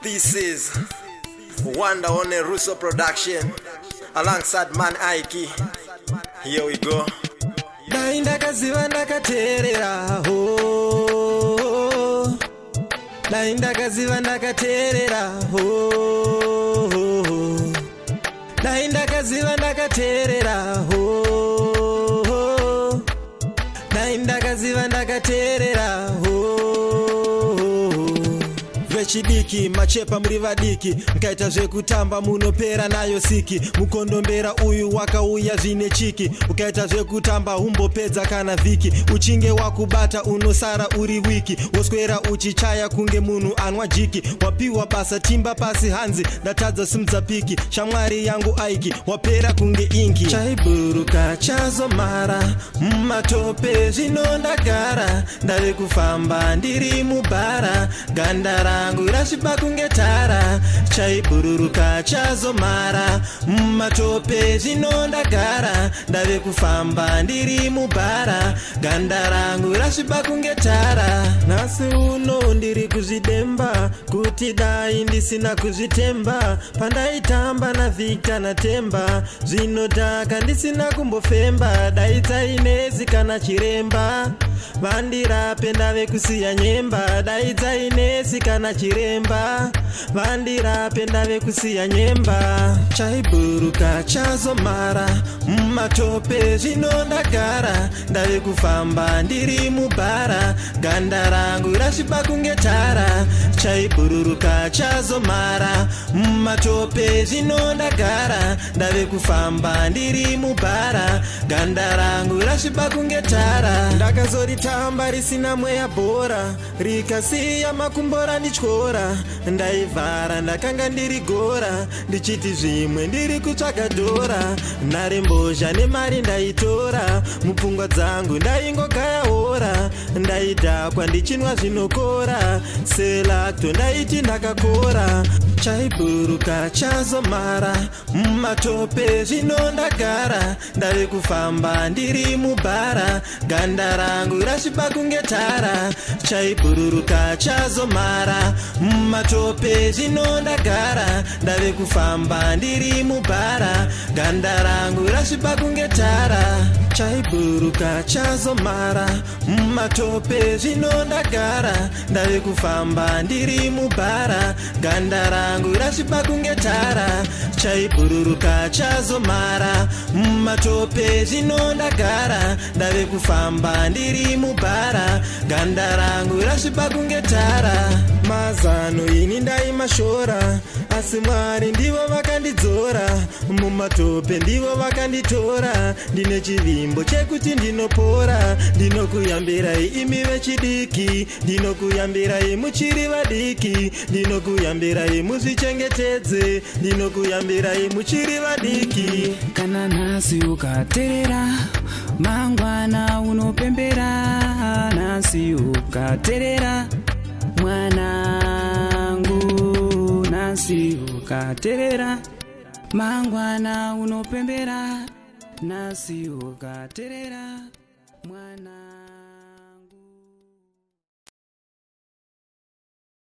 This is Wonder on a Russo production alongside Man Ike. Here we go. Dainda kaziva ndakateerera ho. Dainda kaziva ndakateerera ho. Dainda kaziva ndakateerera ho. Dainda kaziva ndakateerera ho. Vechidiki machepa muri vadiki mkaita zvekutamba munopera nayo siki mukondombera uyu wakauya zvine chiki ukaita zvekutamba humbopedza kana vhiki uchinge wakubata unosara uri wiki woswera uchichaya kunge munhu anwa jiki wapiwa basa timba pasi hanzi ndatadza simudza piki shamwari yangu aiki wapera kunge ingi chaiburuka chazomara mumatope zvino ndagara ndave kufamba ndiri mubhara gandara rashiba kunge tara chaibururuka chazomara mumatope zvino ndagara ndave kufamba ndiri mubhara ganda rangu rashiba kunge tara nhasi uno ndiri kuzvidemba kuti dai ndisina kuzvitemba pandaitamba naVictor naTemba zvinodhaka ndisina kumbofemba dai dzainezi kana chiremba vandirape ndave kusiya nyemba dai dzainezi kana chiremba vandirape ndave kusiya nyemba chaiburuka chazomara mumatope zvino ndagara ndave kufamba ndiri mubhara ganda rangu rashiba kunge tara chaibururuka chazomara mumatope zvino ndagara ndave kufamba ndiri mubhara ganda rangu rashiba kunge tara ndakazoritamba risina mweya bhora rikasiya makumbora ndityora ndaivhara ndakanga ndiri gora ndichiti zvimwe ndiri kutsvaga dhora nhare mbozha nemari ndaitora mupfungwa dzangu ndaingogaya hora ndaidhakwa ndichinwa zvinokora selakto ndaiti ndakakora chaiburuka chazomara mumatope zvino ndagara ndave kufamba ndiri mubhara ganda rangu rashiba kunge tara chaibururuka chazomara mumatope zvino ndagara ndave kufamba ndiri mubhara ganda rangu rashiba kunge tara chaiburuka chazomara mumatope zvino ndagara ndave kufamba ndiri mubhara ganda rangu rashiba kunge tara chaibururuka chazomara mumatope zvino ndagara ndave kufamba ndiri mubhara ganda rangu rashiba kunge tara mazano ini ndaimashora asi Mwari ndivo vakandidzora mumatope ndivo vakanditora ndine chivimbo chekuti ndinopora ndinokuyambirai imi vechidiki ndinokuyambirai muchiri vadiki ndinokuyambirai muzvichengetedze ndinokuyambirai muchiri vadiki kana nhasi ukateerera mangwana unopembera nhasi ukateerera mwanangu nhasi ukateerera mangwana unopembera nhasi ukateerera mwana